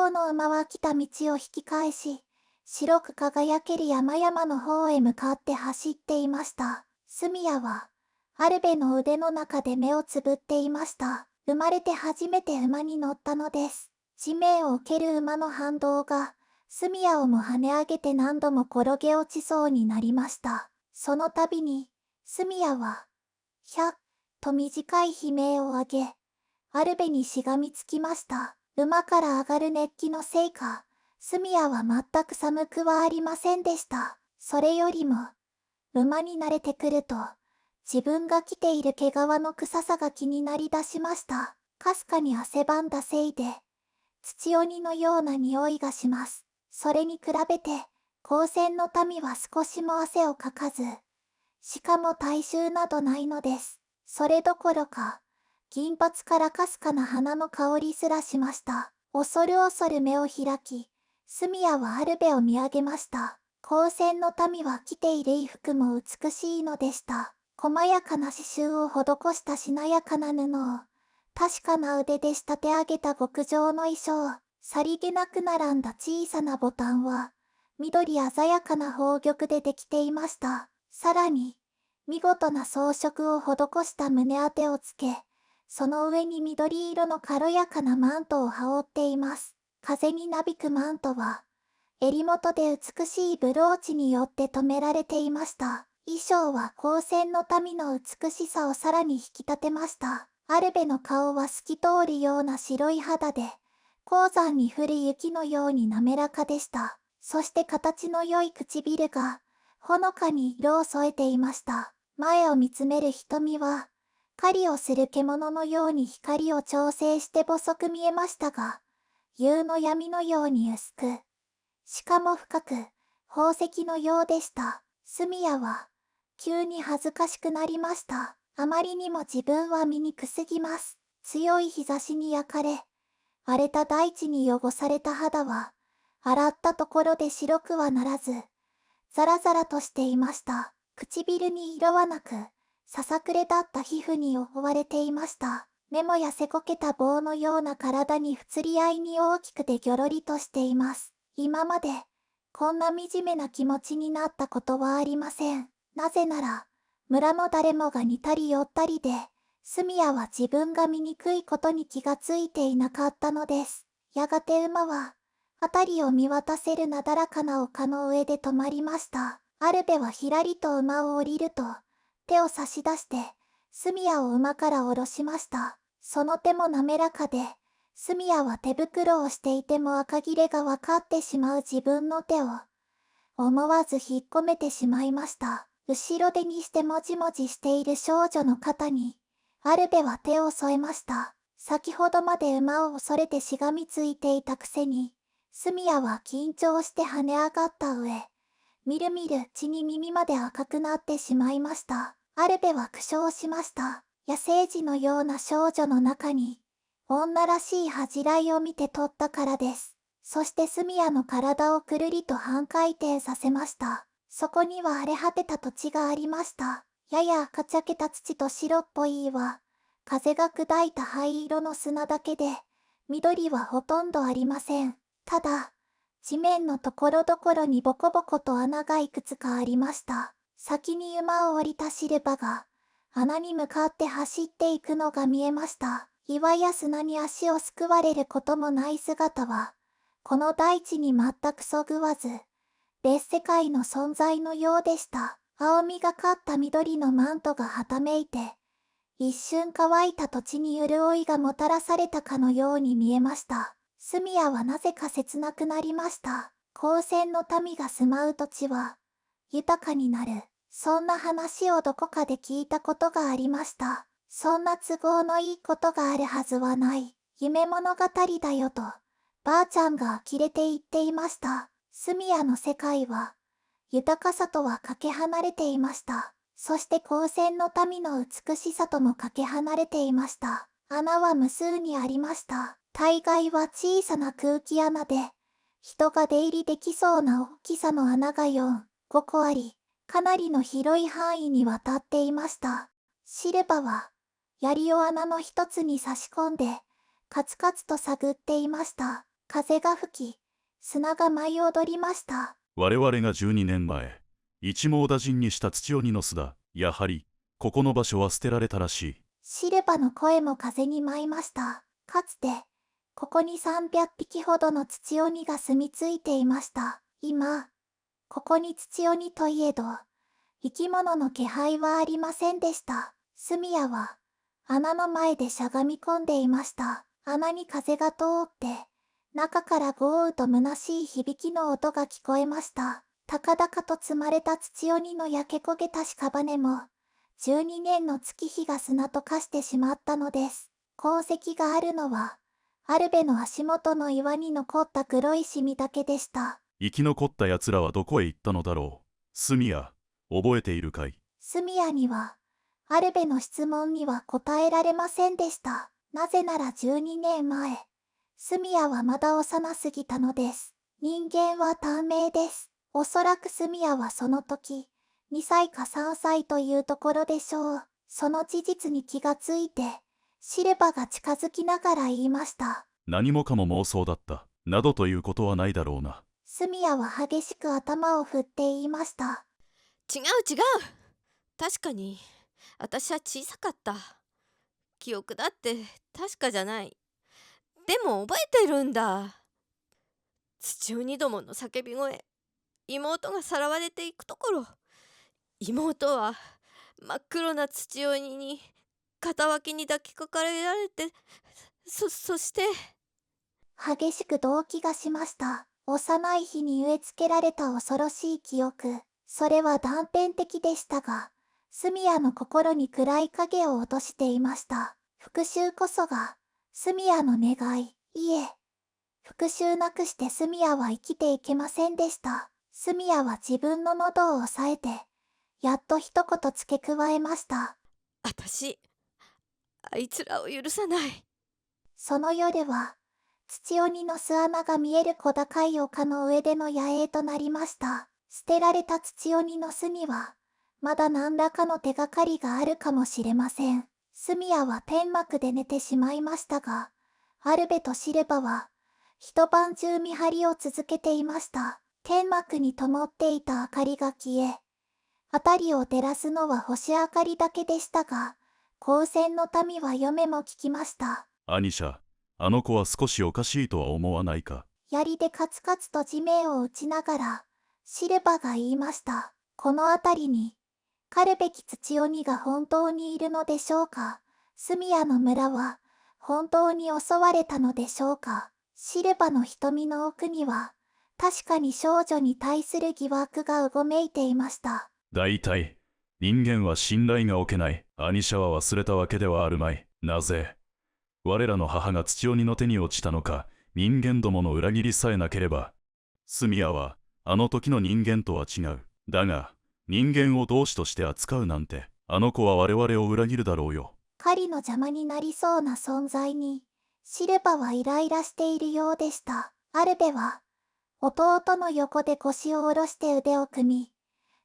方の馬は来た道を引き返し、白く輝ける山々の方へ向かって走っていました。スミヤは、アルベの腕の中で目をつぶっていました。生まれて初めて馬に乗ったのです。地面を蹴る馬の反動が、スミヤをも跳ね上げて何度も転げ落ちそうになりました。その度に、スミヤは、ひゃっと短い悲鳴を上げ、アルベにしがみつきました。馬から上がる熱気のせいか、スミヤは全く寒くはありませんでした。それよりも、馬に慣れてくると、自分が着ている毛皮の臭さが気になりだしました。かすかに汗ばんだせいで、土鬼のような匂いがします。それに比べて、光線の民は少しも汗をかかず、しかも体臭などないのです。それどころか、銀髪からかすかな花の香りすらしました。恐る恐る目を開き、スミヤはアルベを見上げました。光線の民は着ている衣服も美しいのでした。細やかな刺繍を施したしなやかな布を、確かな腕で仕立て上げた極上の衣装、さりげなく並んだ小さなボタンは、緑鮮やかな宝玉でできていました。さらに、見事な装飾を施した胸当てをつけ、その上に緑色の軽やかなマントを羽織っています。風になびくマントは、襟元で美しいブローチによって留められていました。衣装は光線の民の美しさをさらに引き立てました。アルベの顔は透き通るような白い肌で、鉱山に降る雪のように滑らかでした。そして形の良い唇が、ほのかに色を添えていました。前を見つめる瞳は、狩りをする獣のように光を調整して細く見えましたが、夕の闇のように薄く、しかも深く、宝石のようでした。スミヤは、急に恥ずかしくなりました。あまりにも自分は醜すぎます。強い日差しに焼かれ、荒れた大地に汚された肌は、洗ったところで白くはならず、ザラザラとしていました。唇に色はなく、ささくれだった皮膚に覆われていました。目も痩せこけた棒のような体に不釣り合いに大きくてぎょろりとしています。今まで、こんな惨めな気持ちになったことはありません。なぜなら、村の誰もが似たり寄ったりで、スミヤは自分が醜いことに気がついていなかったのです。やがて馬は、辺りを見渡せるなだらかな丘の上で止まりました。アルベはひらりと馬を降りると、手を差し出して、スミヤを馬から下ろしました。その手も滑らかで、スミヤは手袋をしていても赤切れがわかってしまう自分の手を、思わず引っ込めてしまいました。後ろ手にしてもじもじしている少女の肩に、アルベは手を添えました。先ほどまで馬を恐れてしがみついていたくせに、スミヤは緊張して跳ね上がった上、みるみるうちに耳まで赤くなってしまいました。アルベは苦笑しました。野生児のような少女の中に、女らしい恥じらいを見て取ったからです。そしてスミヤの体をくるりと半回転させました。そこには荒れ果てた土地がありました。ややかちゃけた土と白っぽい岩、風が砕いた灰色の砂だけで、緑はほとんどありません。ただ、地面のところどころにボコボコと穴がいくつかありました。先に馬を降りたシルバが、穴に向かって走っていくのが見えました。岩や砂に足をすくわれることもない姿は、この大地に全くそぐわず、別世界の存在のようでした。青みがかった緑のマントがはためいて、一瞬乾いた土地に潤いがもたらされたかのように見えました。スミヤはなぜか切なくなりました。光線の民が住まう土地は、豊かになる。そんな話をどこかで聞いたことがありました。そんな都合のいいことがあるはずはない。夢物語だよと、ばあちゃんが呆れて言っていました。スミヤの世界は、豊かさとはかけ離れていました。そして光線の民の美しさともかけ離れていました。穴は無数にありました。大概は小さな空気穴で、人が出入りできそうな大きさの穴が4、5個あり、かなりの広い範囲にわたっていました。シルバは、槍を穴の一つに差し込んで、カツカツと探っていました。風が吹き、砂が舞い踊りました。我々が12年前、一網打尽にした土鬼の巣だ。やはり、ここの場所は捨てられたらしい。シルバの声も風に舞いました。かつて、ここに300匹ほどの土鬼が住み着いていました。今、ここに土鬼といえど、生き物の気配はありませんでした。住谷は、穴の前でしゃがみ込んでいました。穴に風が通って、中からゴーと虚しい響きの音が聞こえました。高々と積まれた土鬼の焼け焦げた屍も、12年の月日が砂と化してしまったのです。鉱石があるのは、アルベの足元の岩に残った黒いシミだけでした。生き残った奴らはどこへ行ったのだろう。住谷、覚えているかい？住谷には、アルベの質問には答えられませんでした。なぜなら12年前、住谷はまだ幼すぎたのです。人間は短命です。おそらく住谷はその時、2歳か3歳というところでしょう。その事実に気がついて、シルバが近づきながら言いました。何もかも妄想だった。などということはないだろうな。住谷は激しく頭を振って言いました。違う。確かに私は小さかった。記憶だって確かじゃない。でも覚えてるんだ。土鬼どもの叫び声、妹がさらわれていくところ。妹は真っ黒な土鬼に片脇に抱きかかえられて、そして。激しく動悸がしました。幼い日に植え付けられた恐ろしい記憶。それは断片的でしたが、住谷の心に暗い影を落としていました。復讐こそが、住谷の願い。いえ、復讐なくして住谷は生きていけませんでした。住谷は自分の喉を押さえて、やっと一言付け加えました。私、あいつらを許さない。その夜は、土鬼の巣穴が見える小高い丘の上での野営となりました。捨てられた土鬼の巣には、まだ何らかの手がかりがあるかもしれません。住谷は天幕で寝てしまいましたが、アルベとシルバは、一晩中見張りを続けていました。天幕に灯っていた明かりが消え、辺りを照らすのは星明かりだけでしたが、光線の民は読めも聞きました。アニシャ、あの子は少しおかしいとは思わないか？槍でカツカツと地面を打ちながら、シルバが言いました。この辺りに、狩るべき土鬼が本当にいるのでしょうか？住谷の村は、本当に襲われたのでしょうか？シルバの瞳の奥には、確かに少女に対する疑惑がうごめいていました。大体、人間は信頼がおけない。アニシャは忘れたわけではあるまい。なぜ我らの母が土鬼の手に落ちたのか。人間どもの裏切りさえなければ。住谷はあの時の人間とは違う。だが人間を同志として扱うなんて、あの子は我々を裏切るだろうよ。狩りの邪魔になりそうな存在に、シルバはイライラしているようでした。アルベは、弟の横で腰を下ろして腕を組み、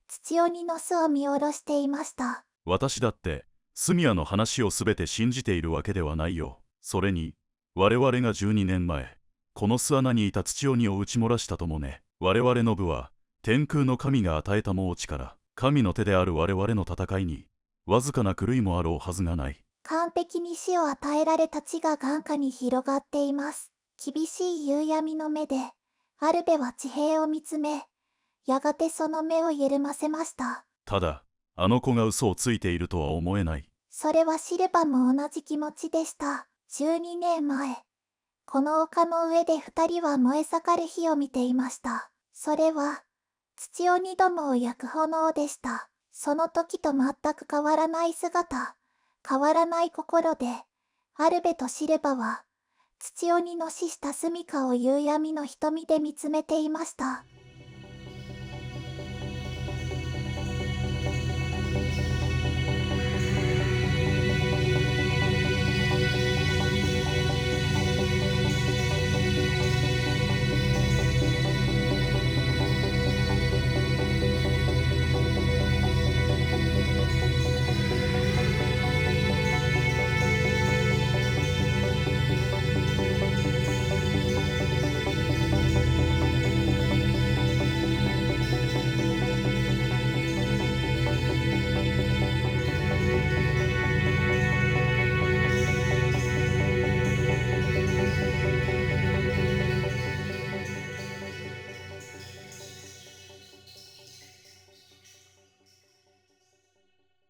土鬼の巣を見下ろしていました。私だって住谷の話をすべて信じているわけではないよ。それに我々が12年前この巣穴にいた土鬼を打ち漏らしたともね。我々の部は天空の神が与えた猛力、神の手である我々の戦いにわずかな狂いもあろうはずがない。完璧に死を与えられた地が眼下に広がっています。厳しい夕闇の目で、アルベは地平を見つめ、やがてその目を緩ませました。ただあの子が嘘をついているとは思えない。それはシルバも同じ気持ちでした。12年前、この丘の上で2人は燃え盛る火を見ていました。それは、土鬼どもを焼く炎でした。その時と全く変わらない姿、変わらない心で、アルベとシルバは、土鬼の死した住処を夕闇の瞳で見つめていました。